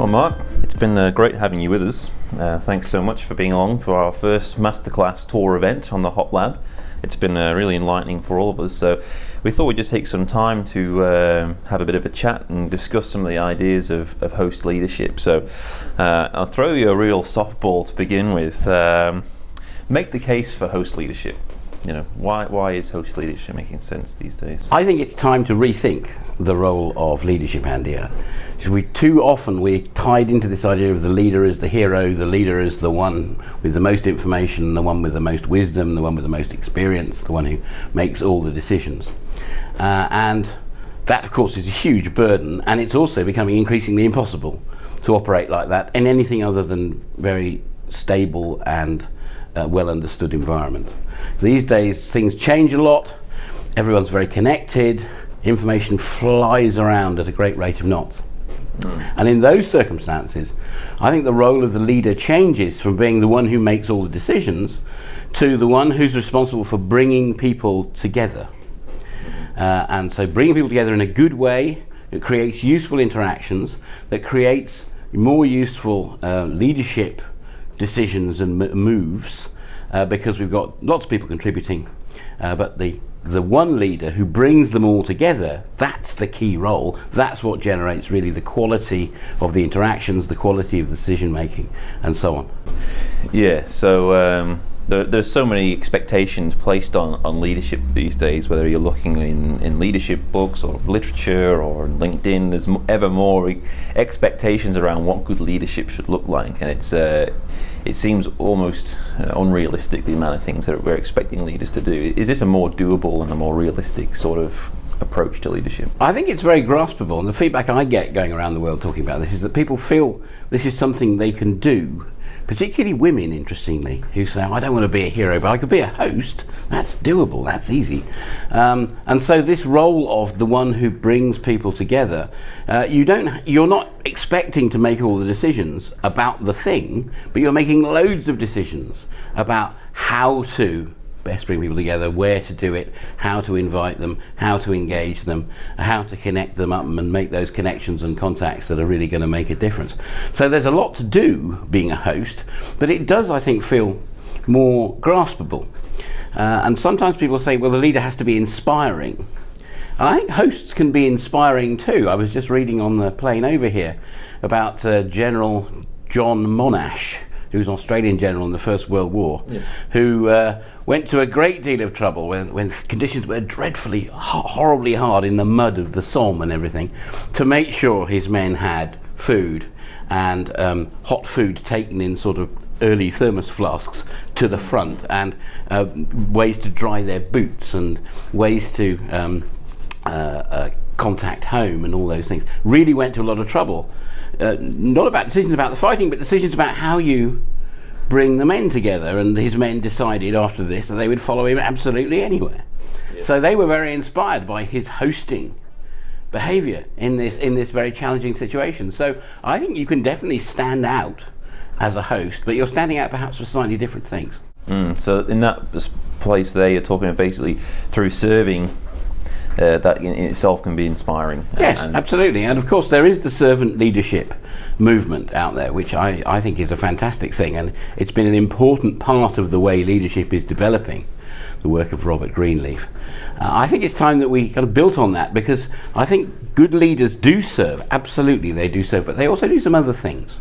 Well, Mark, it's been great having you with us. Thanks so much for being along for our first Masterclass tour event on the Hop Lab. It's been really enlightening for all of us. So we thought we'd just take some time to have a bit of a chat and discuss some of the ideas of host leadership. So I'll throw you a real softball to begin with. Make the case for host leadership. You know, why is host leadership making sense these days? I think it's time to rethink the role of leadership, Andy. Too often we're tied into this idea of the leader as the hero, the leader as the one with the most information, the one with the most wisdom, the one with the most experience, the one who makes all the decisions. And that, of course, is a huge burden, and it's also becoming increasingly impossible to operate like that in anything other than very stable and well understood environment. These days things change a lot, everyone's very connected, information flies around at a great rate of knots. And in those circumstances, I think the role of the leader changes from being the one who makes all the decisions to the one who's responsible for bringing people together. And so bringing people together in a good way that creates useful interactions, that creates more useful leadership decisions and moves, because we've got lots of people contributing, but the one leader who brings them all together, that's the key role. That's what generates really the quality of the interactions, the quality of decision making, and so on. Yeah, so there's so many expectations placed on leadership these days, whether you're looking in leadership books or literature or LinkedIn. There's ever more expectations around what good leadership should look like, and it seems almost unrealistic, the amount of things that we're expecting leaders to do. Is this a more doable and a more realistic sort of approach to leadership? I think it's very graspable, and the feedback I get going around the world talking about this is that people feel this is something they can do, particularly women, interestingly, who say, I don't want to be a hero, but I could be a host. That's doable, that's easy. And so this role of the one who brings people together, you're not expecting to make all the decisions about the thing, but you're making loads of decisions about how to best bring people together, where to do it, how to invite them, how to engage them, how to connect them up and make those connections and contacts that are really going to make a difference. So there's a lot to do being a host, but it does, I think, feel more graspable. And sometimes people say, well, the leader has to be inspiring. And I think hosts can be inspiring too. I was just reading on the plane over here about General John Monash, who was an Australian general in the First World War, yes, who went to a great deal of trouble when conditions were dreadfully, horribly hard in the mud of the Somme and everything, to make sure his men had food and hot food taken in sort of early thermos flasks to the front, and ways to dry their boots and ways to contact home and all those things. Really went to a lot of trouble. Not about decisions about the fighting, but decisions about how you bring the men together, and his men decided after this that they would follow him absolutely anywhere. Yeah. So they were very inspired by his hosting behaviour in this very challenging situation. So I think you can definitely stand out as a host, but you're standing out perhaps for slightly different things. So in that place there, you're talking basically through serving, that in itself can be inspiring. Yes, absolutely. And of course there is the servant leadership movement out there, which I think is a fantastic thing, and it's been an important part of the way leadership is developing, the work of Robert Greenleaf. I think it's time that we kind of built on that, because I think good leaders do serve, absolutely they do serve, but they also do some other things.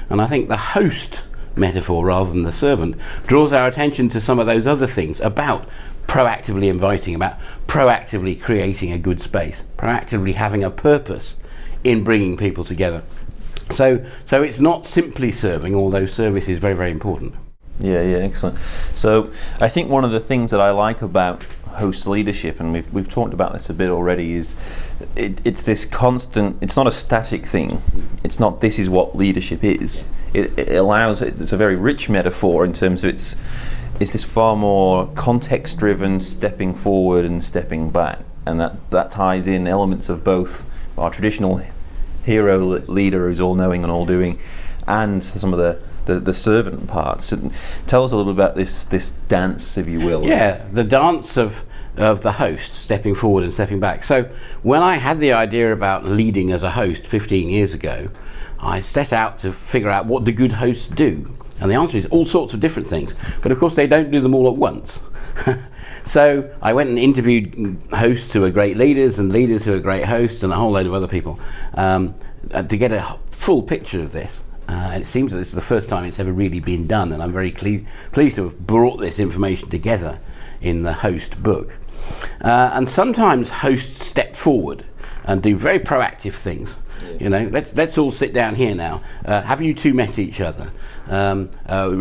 And I think the host metaphor rather than the servant draws our attention to some of those other things about proactively inviting, about proactively creating a good space, proactively having a purpose in bringing people together. So it's not simply serving, although service is very, very important. Yeah, excellent. So I think one of the things that I like about host leadership, and we've talked about this a bit already, is it's this constant, it's not a static thing. It's not this is what leadership is. It allows, it's a very rich metaphor in terms of it's this far more context-driven stepping forward and stepping back, and that ties in elements of both our traditional hero leader who's all-knowing and all-doing, and some of the servant parts. Tell us a little about this dance, if you will. Yeah, the dance of the host, stepping forward and stepping back. So when I had the idea about leading as a host 15 years ago, I set out to figure out what do good hosts do. And the answer is all sorts of different things. But of course they don't do them all at once. So I went and interviewed hosts who are great leaders and leaders who are great hosts and a whole load of other people to get a full picture of this. And it seems that this is the first time it's ever really been done, and I'm very pleased to have brought this information together in the host book. And sometimes hosts step forward and do very proactive things. You know, let's all sit down here now. Have you two met each other?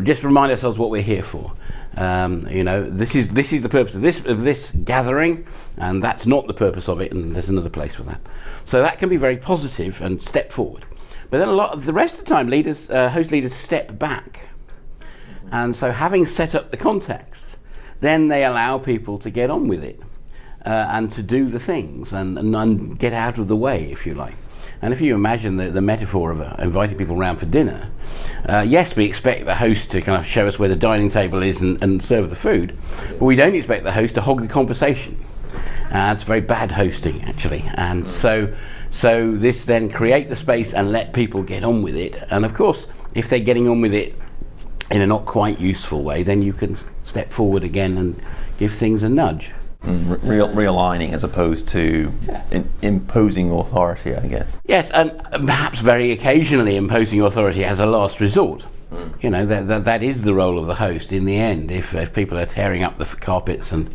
Just remind ourselves what we're here for. You know, this is the purpose of this gathering, and that's not the purpose of it, and there's another place for that. So that can be very positive and step forward. But then a lot of the rest of the time, host leaders step back, and so having set up the context, then they allow people to get on with it and to do the things and get out of the way, if you like. And if you imagine the metaphor of inviting people around for dinner, yes, we expect the host to kind of show us where the dining table is and serve the food, but we don't expect the host to hog the conversation. It's very bad hosting, actually. And so this then create the space and let people get on with it. And of course, if they're getting on with it in a not quite useful way, then you can step forward again and give things a nudge. Realigning as opposed to imposing authority, I guess. Yes, and perhaps very occasionally imposing authority as a last resort. You know, that is the role of the host in the end. If people are tearing up the carpets and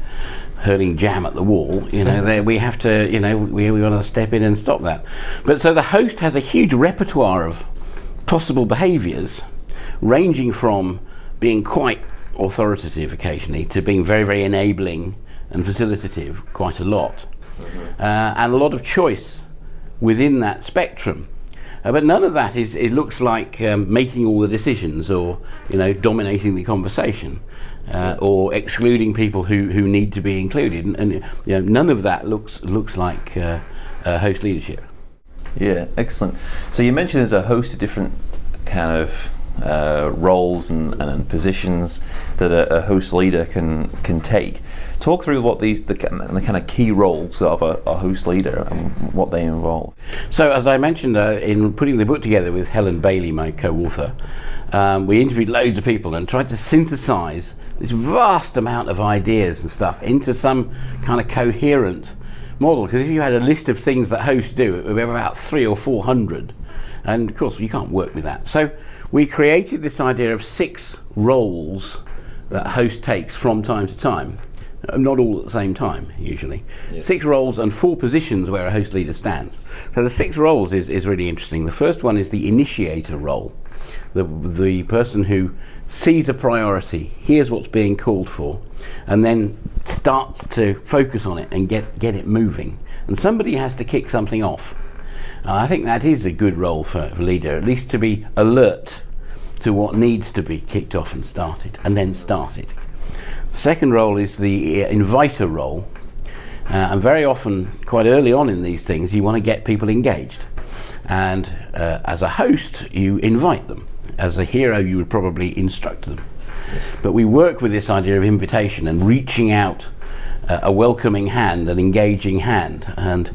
hurling jam at the wall, you know, we have to, you know, we want to step in and stop that. But so the host has a huge repertoire of possible behaviours, ranging from being quite authoritative occasionally to being very, very enabling and facilitative quite a lot, and a lot of choice within that spectrum. But none of that it looks like making all the decisions, or, you know, dominating the conversation, or excluding people who need to be included. And you know, none of that looks like host leadership. Yeah, excellent. So you mentioned there's a host of different kind of roles and positions that a host leader can take. Talk through what the kind of key roles of a host leader and what they involve. So as I mentioned in putting the book together with Helen Bailey, my co-author, we interviewed loads of people and tried to synthesize this vast amount of ideas and stuff into some kind of coherent model. Because if you had a list of things that hosts do, it would be about 300 or 400, and of course you can't work with that. So we created this idea of 6 roles that a host takes from time to time. Not all at the same time, usually. Yeah. 6 roles and 4 positions where a host leader stands. So the 6 roles is really interesting. The first one is the initiator role. The person who sees a priority, hears what's being called for, and then starts to focus on it and get it moving. And somebody has to kick something off. And I think that is a good role for a leader, at least to be alert to what needs to be kicked off and started, and then started. Second role is the inviter role, and very often, quite early on in these things, you want to get people engaged. And as a host, you invite them. As a hero, you would probably instruct them. Yes. But we work with this idea of invitation and reaching out a welcoming hand, an engaging hand, and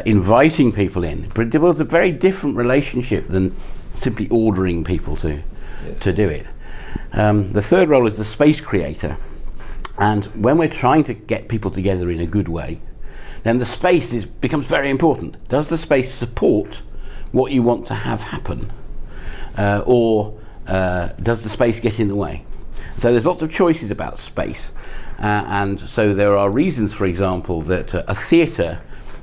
inviting people in. But it was a very different relationship than simply ordering people to do it. The third role is the space creator. And when we're trying to get people together in a good way, then the space becomes very important. Does the space support what you want to have happen? Or does the space get in the way? So there's lots of choices about space. And so there are reasons, for example, that a theatre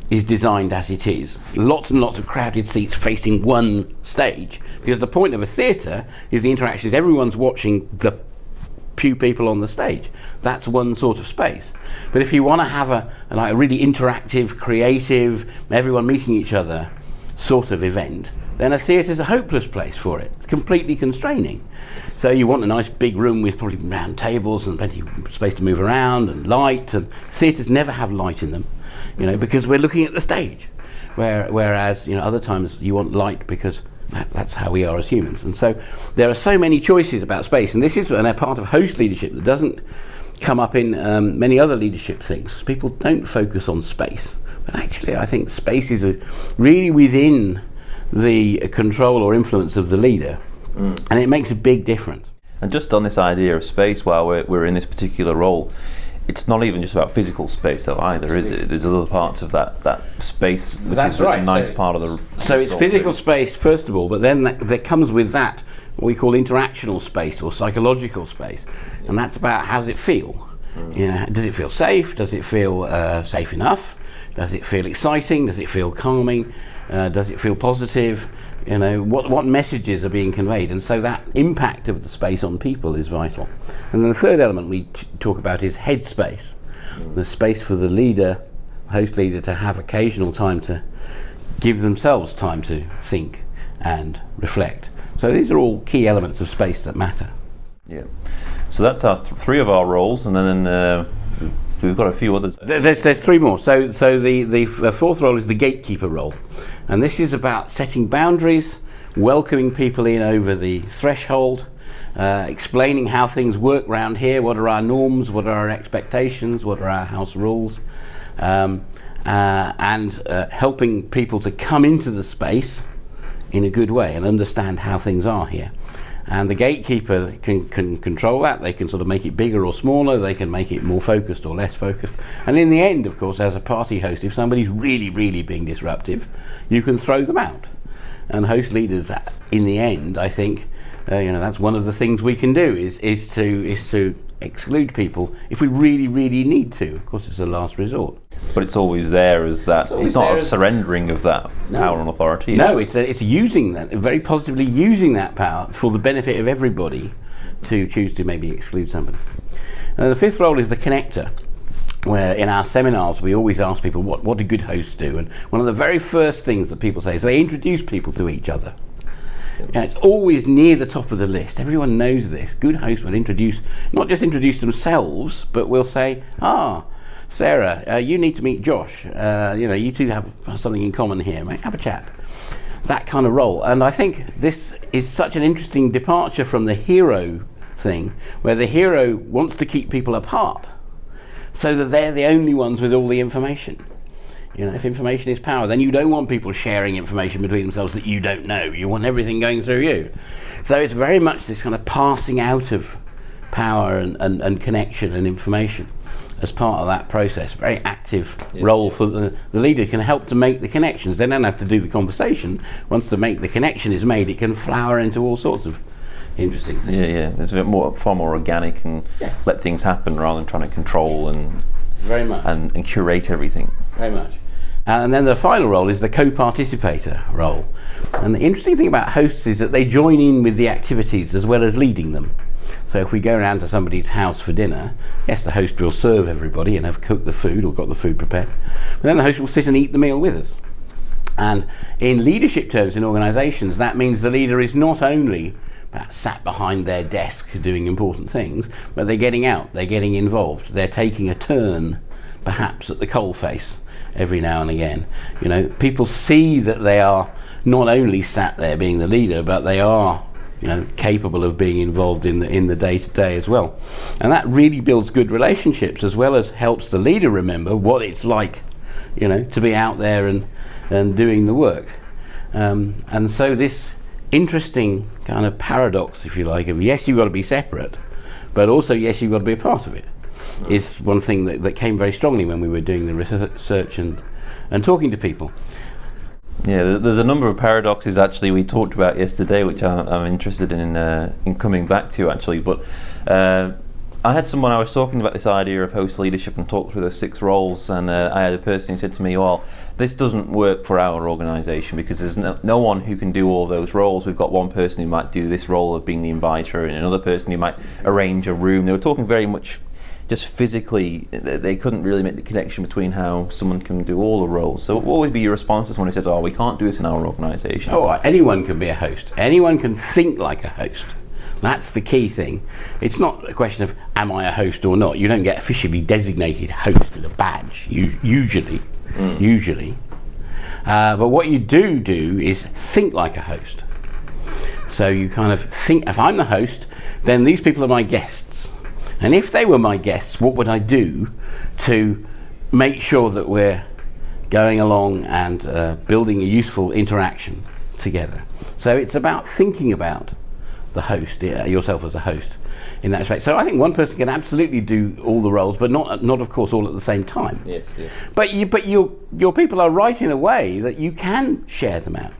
is designed as it is. Lots and lots of crowded seats facing one stage. Because the point of a theatre is the interaction is everyone's watching the few people on the stage. That's one sort of space. But if you want to have a really interactive, creative, everyone meeting each other sort of event, then a theatre is a hopeless place for it. It's completely constraining. So you want a nice big room with probably round tables and plenty of space to move around and light, and theatres never have light in them, you know, because we're looking at the stage. Whereas, you know, other times you want light because that's how we are as humans. And so there are so many choices about space, and this is a part of host leadership that doesn't come up in many other leadership things. People don't focus on space, but actually I think space is really within the control or influence of the leader, and it makes a big difference. And just on this idea of space, while we're in this particular role, it's not even just about physical space though either, is it? There's other parts of that space. That's right. A nice part of the. So it's physical space first of all, but then there comes with that what we call interactional space or psychological space, and that's about how does it feel. Does it feel safe? Does it feel safe enough? Does it feel exciting? Does it feel calming? Does it feel positive? What messages are being conveyed, and so that impact of the space on people is vital. And then the third element we talk about is head space, the space for the leader, host leader, to have occasional time to give themselves time to think and reflect. So these are all key elements of space that matter. Yeah. So that's our three of our roles, and then we've got a few others. There's three more. So the fourth role is the gatekeeper role. And this is about setting boundaries, welcoming people in over the threshold, explaining how things work around here, what are our norms, what are our expectations, what are our house rules, and helping people to come into the space in a good way and understand how things are here. And the gatekeeper can control that. They can sort of make it bigger or smaller. They can make it more focused or less focused. And in the end, of course, as a party host, if somebody's really, really being disruptive, you can throw them out. And host leaders, in the end, I think, that's one of the things we can do is to exclude people if we really, really need to. Of course, it's a last resort. But it's always there as that. It's not a surrendering of that power and authority. No, it's using that, very positively using that power for the benefit of everybody to choose to maybe exclude somebody. And the fifth role is the connector, where in our seminars we always ask people what do good hosts do, and one of the very first things that people say is they introduce people to each other. It's always near the top of the list. Everyone knows this. Good hosts will not just introduce themselves, but will say, Sarah, you need to meet Josh. You two have something in common here. Mate, have a chat. That kind of role. And I think this is such an interesting departure from the hero thing, where the hero wants to keep people apart so that they're the only ones with all the information. If information is power, then you don't want people sharing information between themselves that you don't know. You want everything going through you. So it's very much this kind of passing out of power and connection and information as part of that process. Very active role for the leader, can help to make the connections. They don't have to do the conversation. Once the connection is made, it can flower into all sorts of interesting things. Yeah. It's a bit far more organic and let things happen rather than trying to control and very much and curate everything. Very much. And then the final role is the co-participator role. And the interesting thing about hosts is that they join in with the activities as well as leading them. So if we go around to somebody's house for dinner, yes, the host will serve everybody and have cooked the food or got the food prepared, but then the host will sit and eat the meal with us. And in leadership terms in organisations, that means the leader is not only sat behind their desk doing important things, but they're getting out, they're getting involved, they're taking a turn perhaps at the coalface every now and again. People see that they are not only sat there being the leader, but they are capable of being involved in the day-to-day as well. And that really builds good relationships, as well as helps the leader remember what it's like, to be out there and doing the work. And so this interesting kind of paradox, if you like, of yes, you've got to be separate, but also yes, you've got to be a part of it, is one thing that came very strongly when we were doing the research and talking to people. Yeah, there's a number of paradoxes actually we talked about yesterday, which I'm interested in coming back to actually. But I had someone, I was talking about this idea of host leadership and talked through those 6 roles, and I had a person who said to me, well, this doesn't work for our organisation because there's no one who can do all those roles. We've got one person who might do this role of being the inviter and another person who might arrange a room. They were talking very much just physically, they couldn't really make the connection between how someone can do all the roles. So what would be your response to someone who says, we can't do this in our organisation? Anyone can be a host. Anyone can think like a host. That's the key thing. It's not a question of, am I a host or not? You don't get officially designated host with a badge, usually. But what you do is think like a host. So you kind of think, if I'm the host, then these people are my guests. And if they were my guests, what would I do to make sure that we're going along and building a useful interaction together. So it's about thinking about the host, yourself as a host, in that respect. So I think one person can absolutely do all the roles, but not of course all at the same time. Yes. But your people are right in a way that you can share them out.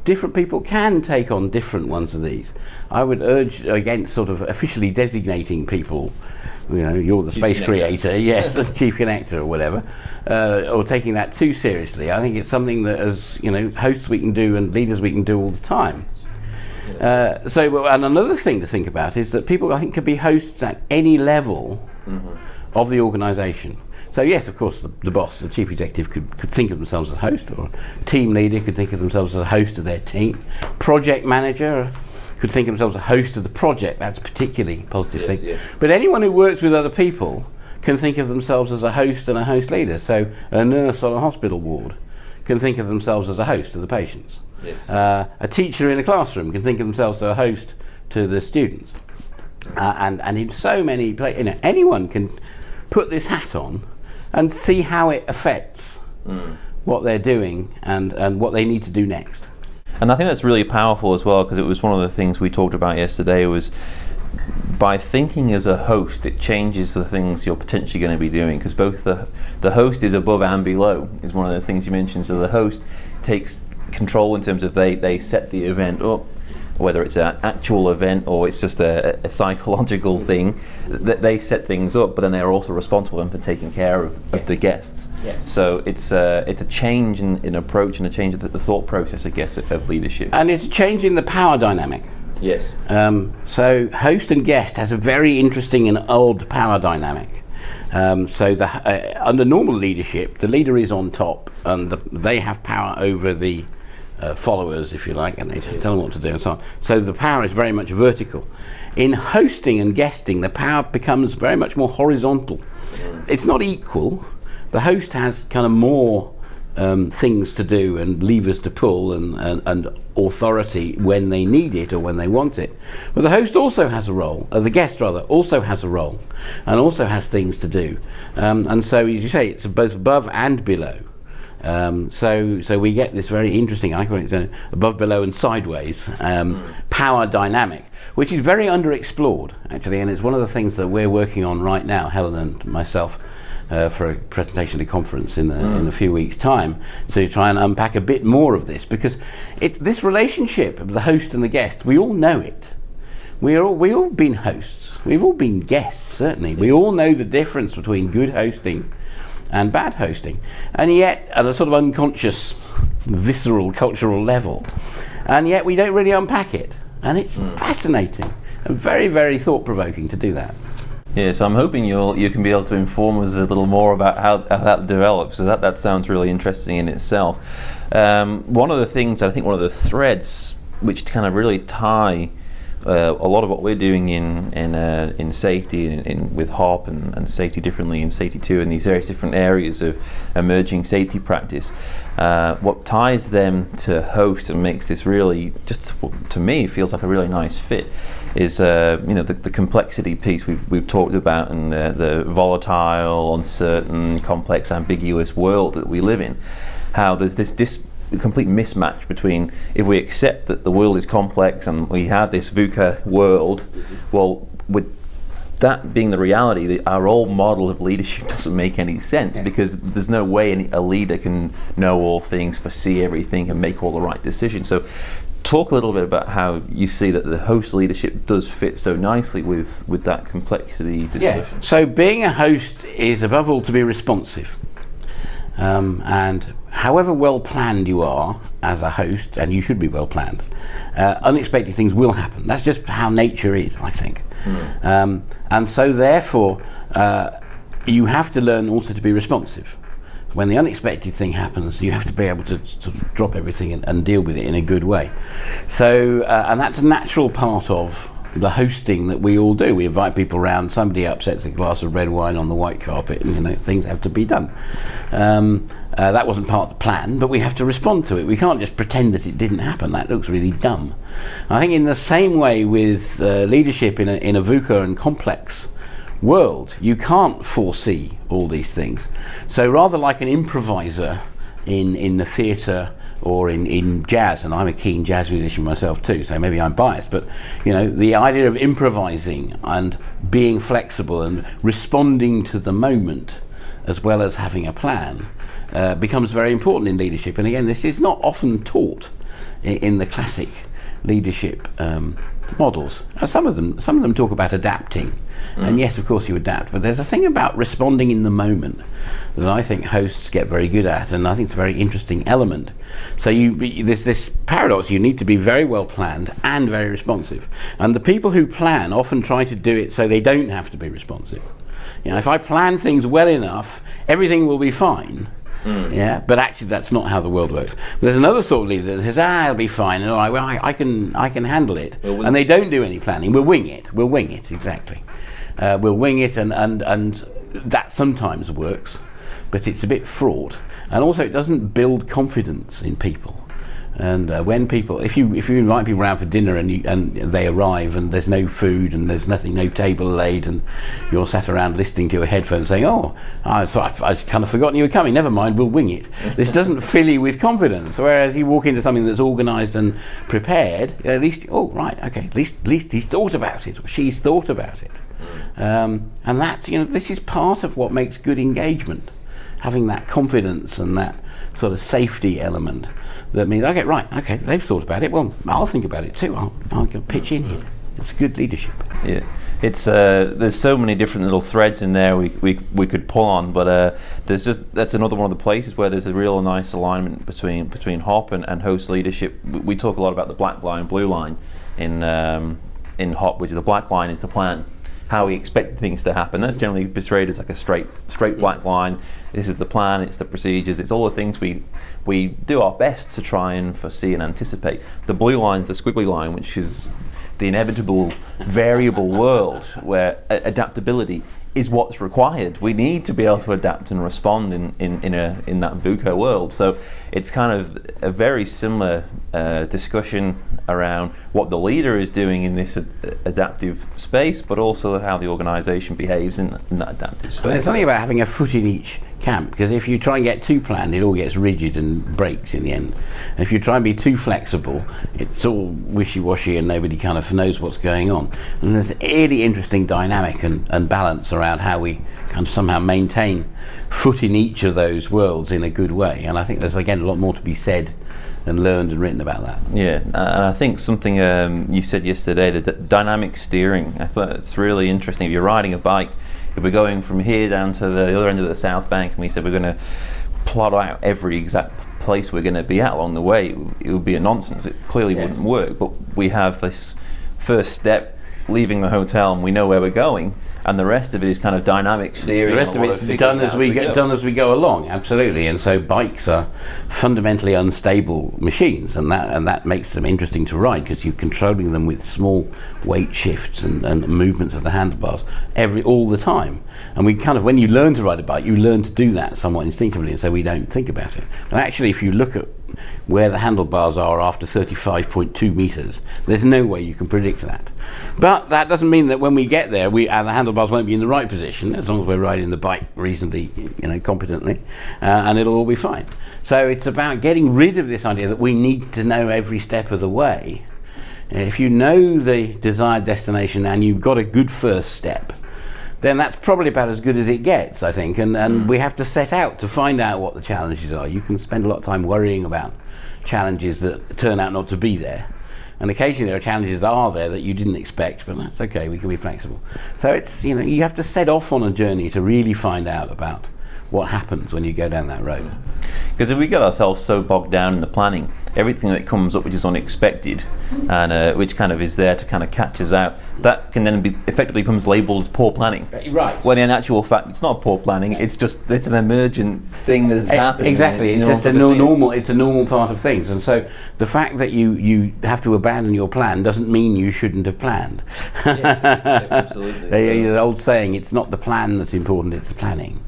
Different people can take on different ones of these. I would urge against sort of officially designating people, you're the space creator, yes, the chief connector or whatever, or taking that too seriously. I think it's something that as hosts we can do and leaders we can do all the time. And another thing to think about is that people, I think, can be hosts at any level of the organisation. So yes, of course, the boss, the chief executive, could think of themselves as a host, or a team leader could think of themselves as a host of their team. Project manager could think of themselves as a host of the project. That's a particularly positive thing. Yes. But anyone who works with other people can think of themselves as a host and a host leader. So a nurse on a hospital ward can think of themselves as a host of the patients. Yes. A teacher in a classroom can think of themselves as a host to the students. And in so many places, anyone can put this hat on and see how it affects what they're doing and what they need to do next. And I think that's really powerful as well, because it was one of the things we talked about yesterday was by thinking as a host, it changes the things you're potentially going to be doing, because both the host is above and below is one of the things you mentioned. So the host takes control in terms of they set the event up, whether it's an actual event or it's just a psychological thing, that they set things up, but then they're also responsible for taking care of the guests. Yes. So it's a change in approach and a change of the thought process, I guess, of leadership. And it's a change in the power dynamic. Yes. So host and guest has a very interesting and odd power dynamic. Under normal leadership, the leader is on top and they have power over the followers, if you like, and they tell them what to do and so on. So the power is very much vertical. In hosting and guesting, the power becomes very much more horizontal. It's not equal. The host has kind of more things to do and levers to pull and authority when they need it or when they want it. But the host also has a role, the guest rather, also has a role and also has things to do. And so, as you say, it's both above and below. So we get this very interesting, I call it above, below and sideways power dynamic, which is very underexplored actually, and it's one of the things that we're working on right now, Helen and myself, for a presentation at a conference in a few weeks' time, to try and unpack a bit more of this, because this relationship of the host and the guest, we all know it. We all been hosts, we've all been guests, certainly. We all know the difference between good hosting and bad hosting, and yet at a sort of unconscious, visceral, cultural level, and yet we don't really unpack it, and it's fascinating and very, very thought-provoking to do that. Yeah, so I'm hoping you can be able to inform us a little more about how that develops. So that sounds really interesting in itself. One of the things, I think one of the threads which kind of really tie a lot of what we're doing in safety with HOP and safety differently in safety 2 and these various different areas of emerging safety practice, what ties them to host and makes this really, just to me, feels like a really nice fit is the complexity piece we've talked about, and the volatile, uncertain, complex, ambiguous world that we live in. How there's this complete mismatch between, if we accept that the world is complex and we have this VUCA world, well, with that being the reality, our old model of leadership doesn't make any sense, because there's no way a leader can know all things, foresee everything, and make all the right decisions. So talk a little bit about how you see that the host leadership does fit so nicely with that complexity discussion. So being a host is above all to be responsive. And however well planned you are as a host, and you should be well planned, unexpected things will happen. That's just how nature is, I think. And so therefore you have to learn also to be responsive. When the unexpected thing happens, you have to be able to sort of drop everything and deal with it in a good way. So and that's a natural part of the hosting that we all do. We invite people around, somebody upsets a glass of red wine on the white carpet, and things have to be done. That wasn't part of the plan, but we have to respond to it. We can't just pretend that it didn't happen. That looks really dumb. I think in the same way with leadership in a VUCA and complex world, you can't foresee all these things. So rather like an improviser in the theatre or in jazz, and I'm a keen jazz musician myself too, so maybe I'm biased, but the idea of improvising and being flexible and responding to the moment as well as having a plan becomes very important in leadership. And again, this is not often taught in the classic leadership models. Some of them talk about adapting, and yes, of course you adapt, but there's a thing about responding in the moment that I think hosts get very good at, and I think it's a very interesting element. So there's this paradox: you need to be very well planned and very responsive, and the people who plan often try to do it so they don't have to be responsive. If I plan things well enough, everything will be fine. Yeah, but actually that's not how the world works. There's another sort of leader that says, it'll be fine, and I can handle it. And they don't do any planning. We'll wing it, exactly. We'll wing it, and that sometimes works, but it's a bit fraught. And also it doesn't build confidence in people. And when people, if you invite people around for dinner and they arrive and there's no food and there's nothing, no table laid, and you're sat around listening to a headphone saying, I've kind of forgotten you were coming, never mind, we'll wing it. This doesn't fill you with confidence. Whereas you walk into something that's organised and prepared, at least, at least he's thought about it, or she's thought about it. And that's, this is part of what makes good engagement, having that confidence and that sort of safety element. That means, okay, they've thought about it. Well, I'll think about it too. I'll pitch in here. It's good leadership. Yeah, it's there's so many different little threads in there we could pull on, but that's another one of the places where there's a real nice alignment between HOP and host leadership. We talk a lot about the black line, blue line in HOP, which is the black line is the plan, how we expect things to happen. That's generally portrayed as like a straight black line. This is the plan, it's the procedures, it's all the things we do our best to try and foresee and anticipate. The blue line is the squiggly line, which is the inevitable variable world where adaptability is what's required. We need to be able to adapt and respond in that VUCA world. So it's kind of a very similar discussion around what the leader is doing in this adaptive space, but also how the organisation behaves in that adaptive space. There's something about having a foot in each camp, because if you try and get too planned, it all gets rigid and breaks in the end. And if you try and be too flexible, it's all wishy-washy and nobody kind of knows what's going on. And there's a really interesting dynamic and balance around how we kind of somehow maintain foot in each of those worlds in a good way. And I think there's, again, a lot more to be said and learned and written about that. Yeah, and I think something you said yesterday, the dynamic steering, I thought it's really interesting. If you're riding a bike, if we're going from here down to the other end of the South Bank and we said we're going to plot out every exact place we're going to be at along the way, it would be a nonsense. It clearly wouldn't work, but we have this first step, leaving the hotel, and we know where we're going, and the rest of it is kind of dynamic steering. The rest of it's done as we go along, absolutely. And so bikes are fundamentally unstable machines, and that makes them interesting to ride, because you're controlling them with small weight shifts and movements of the handlebars all the time. And we kind of, when you learn to ride a bike, you learn to do that somewhat instinctively, and so we don't think about it. And actually, if you look at where the handlebars are after 35.2 meters, there's no way you can predict that. But that doesn't mean that when we get there, the handlebars won't be in the right position, as long as we're riding the bike reasonably, competently, and it'll all be fine. So it's about getting rid of this idea that we need to know every step of the way. If you know the desired destination and you've got a good first step, then that's probably about as good as it gets, I think. And we have to set out to find out what the challenges are. You can spend a lot of time worrying about challenges that turn out not to be there. And occasionally there are challenges that are there that you didn't expect, but that's okay, we can be flexible. So it's, you have to set off on a journey to really find out about what happens when you go down that road. Because if we get ourselves so bogged down in the planning, everything that comes up which is unexpected and which kind of is there to kind of catch us out, that can then be effectively becomes labelled poor planning. Right. When in actual fact it's not poor planning, it's an emergent thing that's happening. Exactly, it's just a normal part of things. And so the fact that you have to abandon your plan doesn't mean you shouldn't have planned. Yes, absolutely. The old saying, it's not the plan that's important, it's the planning.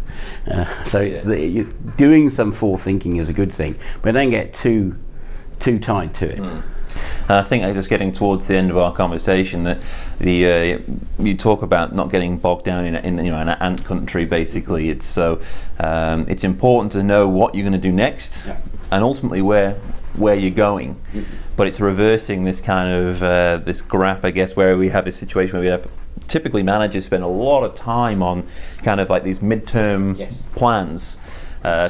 So it's doing some forethinking is a good thing, but don't get too tied to it. And I think just getting towards the end of our conversation, that you talk about not getting bogged down in an ant country. Basically, it's important to know what you're going to do next, and ultimately where where you're going, but it's reversing this kind of this graph, I guess, where we have this situation where we have typically managers spend a lot of time on kind of like these midterm plans,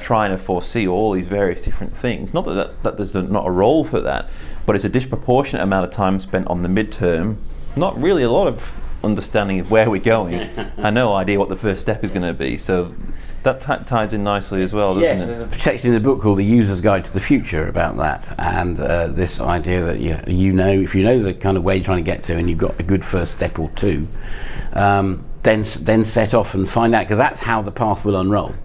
trying to foresee all these various different things. Not that there's not a role for that, but it's a disproportionate amount of time spent on the midterm, not really a lot of understanding of where we're going and no idea what the first step is going to be. So that ties in nicely as well, doesn't it? There's a section in the book called The User's Guide to the Future about that, and this idea that you know, if you know the kind of way you're trying to get to and you've got a good first step or two, then set off and find out, because that's how the path will unroll.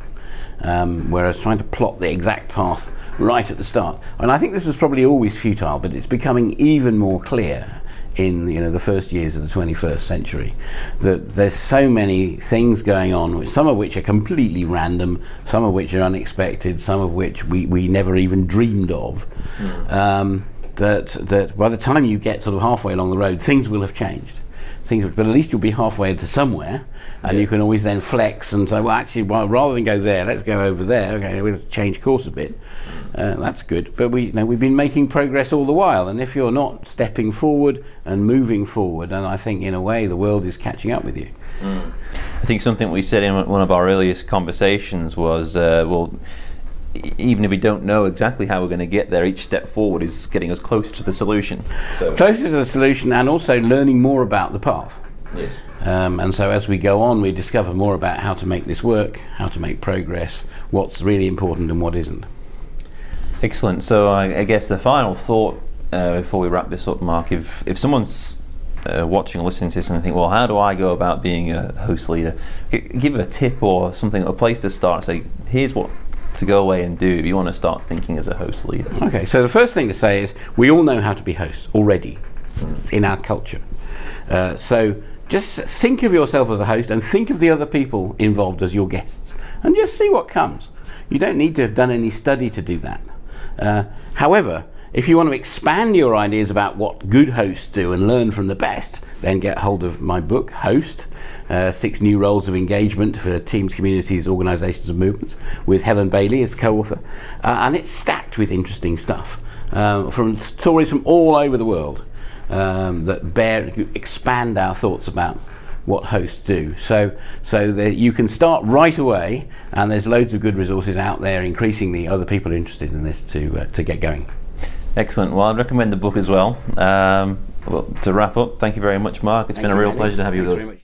Whereas trying to plot the exact path right at the start, and I think this was probably always futile, but it's becoming even more clear in the first years of the 21st century, that there's so many things going on, some of which are completely random, some of which are unexpected, some of which we never even dreamed of, that by the time you get sort of halfway along the road, things will have changed. But at least you'll be halfway to somewhere, and you can always then flex and say, well, actually, rather than go there, let's go over there. Okay, we'll change course a bit. That's good. But we've been making progress all the while, and if you're not stepping forward and moving forward, then I think in a way the world is catching up with you. I think something we said in one of our earliest conversations was, even if we don't know exactly how we're going to get there, each step forward is getting us closer to the solution. So closer to the solution, and also learning more about the path. Yes. And so as we go on, we discover more about how to make this work, how to make progress, what's really important and what isn't. Excellent. So I guess the final thought before we wrap this up, Mark, if someone's watching or listening to this and they think, well, how do I go about being a host leader? Give a tip or something, a place to start. Say, here's what to go away and do if you want to start thinking as a host leader. Okay, so the first thing to say is we all know how to be hosts already. It's in our culture. So just think of yourself as a host and think of the other people involved as your guests and just see what comes. You don't need to have done any study to do that. However, if you want to expand your ideas about what good hosts do and learn from the best, then get hold of my book, Host, 6 New Roles of Engagement for Teams, Communities, Organisations and Movements, with Helen Bailey as co-author. And it's stacked with interesting stuff, from stories from all over the world that expand our thoughts about what hosts do. So that you can start right away, and there's loads of good resources out there. Increasingly, other people are interested in this to get going. Excellent. Well, I'd recommend the book as well. Well, to wrap up, thank you very much, Mark. It's been a real pleasure to have you with us.